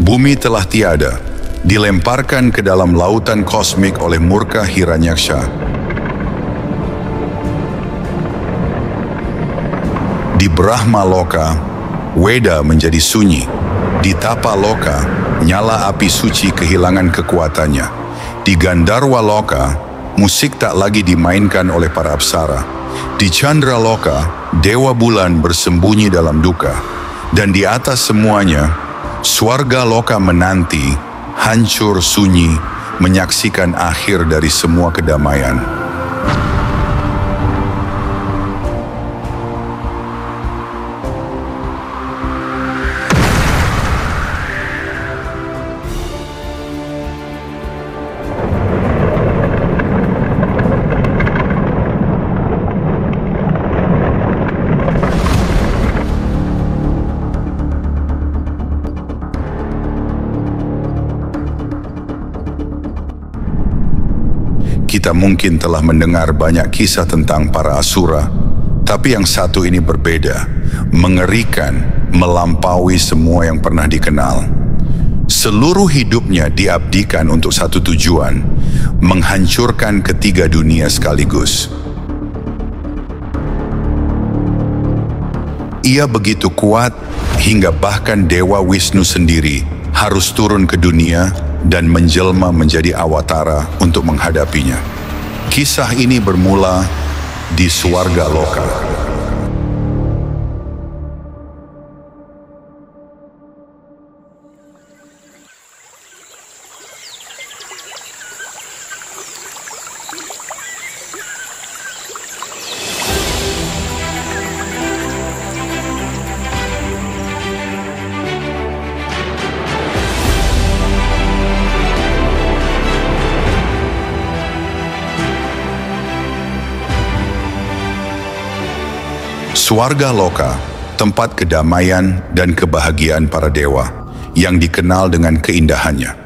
Bumi telah tiada, dilemparkan ke dalam lautan kosmik oleh murka Hiranyaksha. Di Brahma Loka, Weda menjadi sunyi. Di Tapa Loka, nyala api suci kehilangan kekuatannya. Di Gandharwa Loka, musik tak lagi dimainkan oleh para apsara. Di Chandra Loka, Dewa Bulan bersembunyi dalam duka. Dan di atas semuanya, Swarga Loka menanti, hancur sunyi, menyaksikan akhir dari semua kedamaian. Kita mungkin telah mendengar banyak kisah tentang para asura, tapi yang satu ini berbeda, mengerikan, melampaui semua yang pernah dikenal. Seluruh hidupnya diabdikan untuk satu tujuan, menghancurkan ketiga dunia sekaligus. Ia begitu kuat hingga bahkan Dewa Wisnu sendiri harus turun ke dunia dan menjelma menjadi awatara untuk menghadapinya. Kisah ini bermula di Swarga Loka. Swarga Loka, tempat kedamaian dan kebahagiaan para dewa, yang dikenal dengan keindahannya.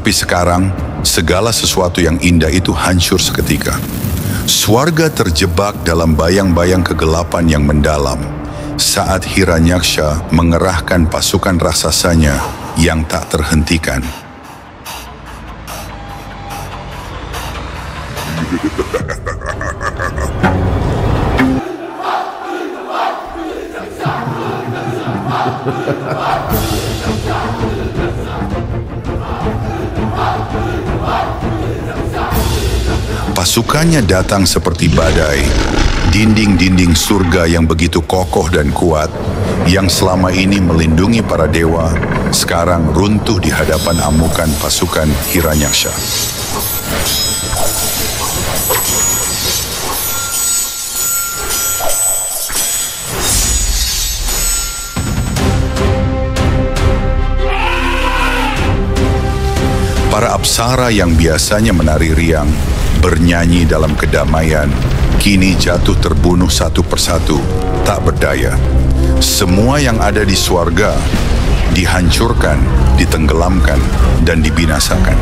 Tapi sekarang, segala sesuatu yang indah itu hancur seketika. Swarga terjebak dalam bayang-bayang kegelapan yang mendalam saat Hiranyaksha mengerahkan pasukan raksasanya yang tak terhentikan. Pasukannya datang seperti badai, dinding-dinding surga yang begitu kokoh dan kuat, yang selama ini melindungi para dewa, sekarang runtuh di hadapan amukan pasukan Hiranyaksha. Para apsara yang biasanya menari riang, bernyanyi dalam kedamaian, kini jatuh terbunuh satu persatu, tak berdaya. Semua yang ada di swarga dihancurkan, ditenggelamkan, dan dibinasakan.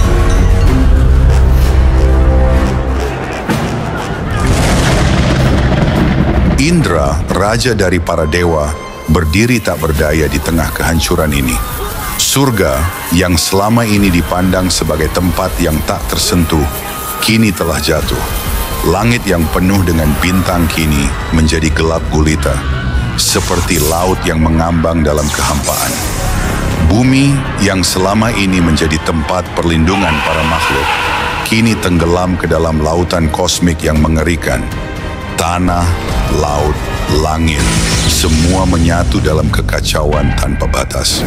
Indra, raja dari para dewa, berdiri tak berdaya di tengah kehancuran ini. Surga yang selama ini dipandang sebagai tempat yang tak tersentuh, kini telah jatuh. Langit yang penuh dengan bintang kini menjadi gelap gulita, seperti laut yang mengambang dalam kehampaan. Bumi yang selama ini menjadi tempat perlindungan para makhluk, kini tenggelam ke dalam lautan kosmik yang mengerikan. Tanah, laut, langit, semua menyatu dalam kekacauan tanpa batas.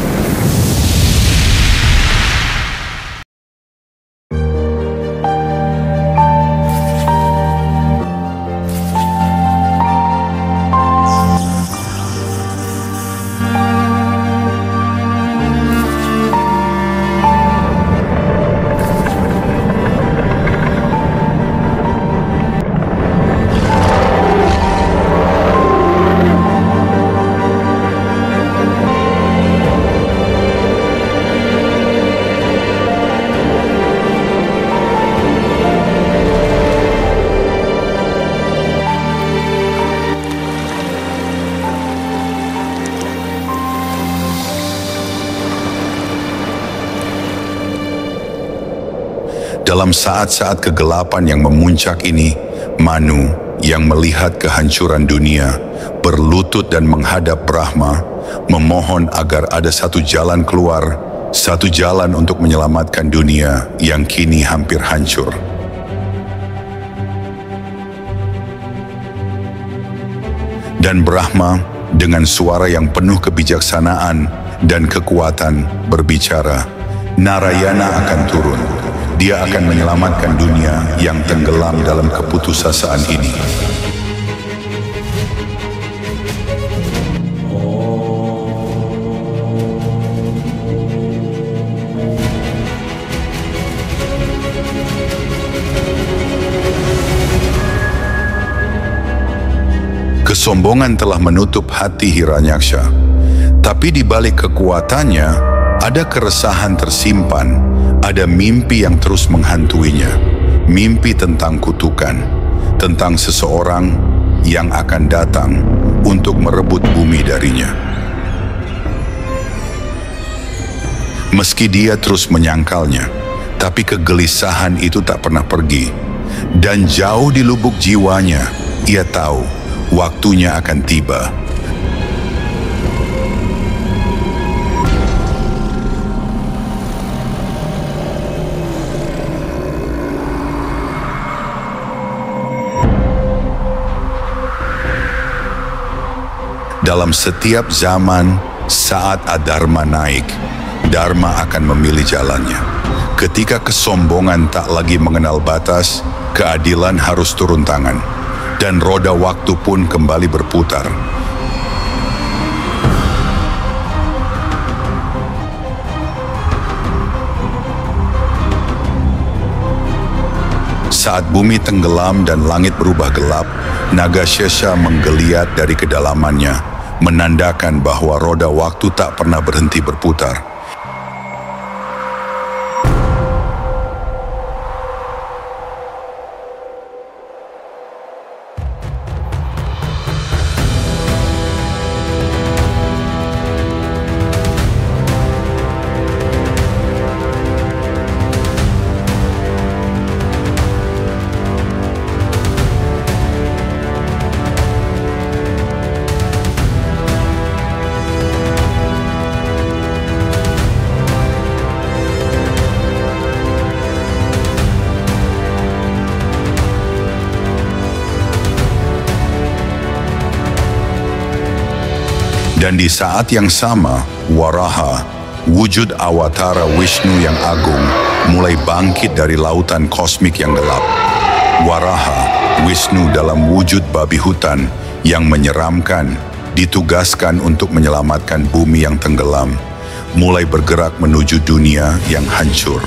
Dalam saat-saat kegelapan yang memuncak ini, Manu yang melihat kehancuran dunia berlutut dan menghadap Brahma, memohon agar ada satu jalan keluar, satu jalan untuk menyelamatkan dunia yang kini hampir hancur. Dan Brahma dengan suara yang penuh kebijaksanaan dan kekuatan berbicara, Narayana akan turun. Dia akan menyelamatkan dunia yang tenggelam dalam keputusasaan ini. Kesombongan telah menutup hati Hiranyaksha, tapi di balik kekuatannya ada keresahan tersimpan. Ada mimpi yang terus menghantuinya, mimpi tentang kutukan, tentang seseorang yang akan datang untuk merebut bumi darinya. Meski dia terus menyangkalnya, tapi kegelisahan itu tak pernah pergi. Dan jauh di lubuk jiwanya, ia tahu waktunya akan tiba. Dalam setiap zaman, saat adharma naik, dharma akan memilih jalannya. Ketika kesombongan tak lagi mengenal batas, keadilan harus turun tangan, dan roda waktu pun kembali berputar. Saat bumi tenggelam dan langit berubah gelap, naga Shesha menggeliat dari kedalamannya, menandakan bahwa roda waktu tak pernah berhenti berputar. Dan di saat yang sama, Waraha, wujud awatara Wisnu yang agung, mulai bangkit dari lautan kosmik yang gelap. Waraha, Wisnu dalam wujud babi hutan yang menyeramkan, ditugaskan untuk menyelamatkan bumi yang tenggelam, mulai bergerak menuju dunia yang hancur.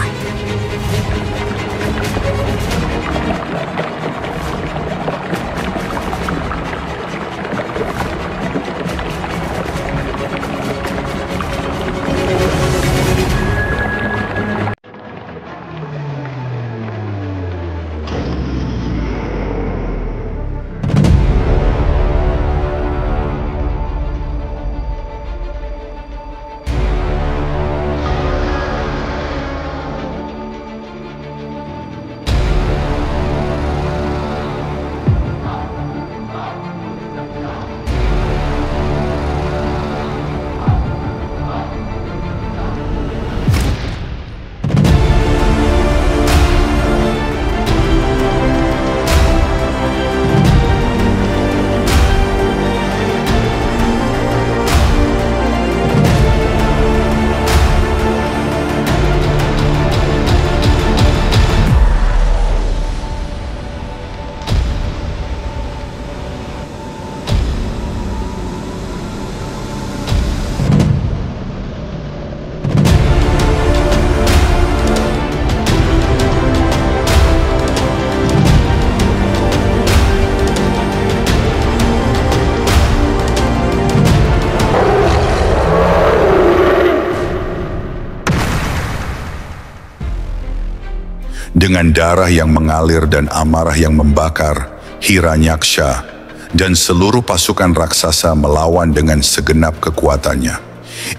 Dengan darah yang mengalir dan amarah yang membakar, Hiranyaksha dan seluruh pasukan raksasa melawan dengan segenap kekuatannya.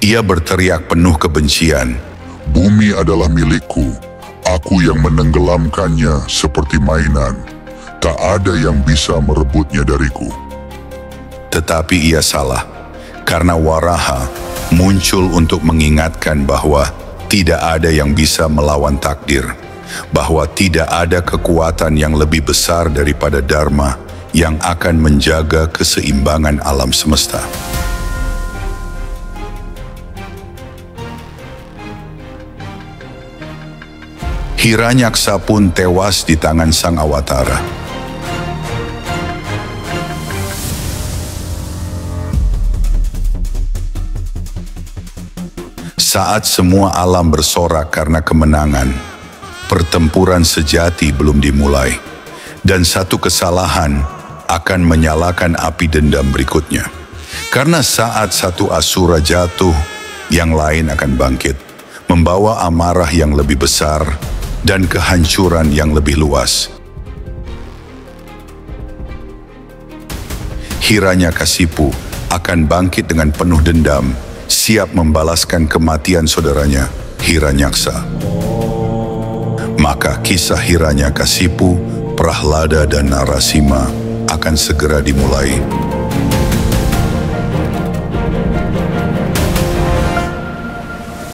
Ia berteriak penuh kebencian, "Bumi adalah milikku. Aku yang menenggelamkannya seperti mainan. Tak ada yang bisa merebutnya dariku." Tetapi ia salah, karena Waraha muncul untuk mengingatkan bahwa tidak ada yang bisa melawan takdir, bahwa tidak ada kekuatan yang lebih besar daripada Dharma yang akan menjaga keseimbangan alam semesta. Hiranyaksa pun tewas di tangan Sang Awatara. Saat semua alam bersorak karena kemenangan, pertempuran sejati belum dimulai, dan satu kesalahan akan menyalakan api dendam berikutnya. Karena saat satu asura jatuh, yang lain akan bangkit, membawa amarah yang lebih besar dan kehancuran yang lebih luas. Hiranyakasipu akan bangkit dengan penuh dendam, siap membalaskan kematian saudaranya, Hiranyaksa. Maka kisah Hiranyakasipu, Prahlada dan Narasima akan segera dimulai.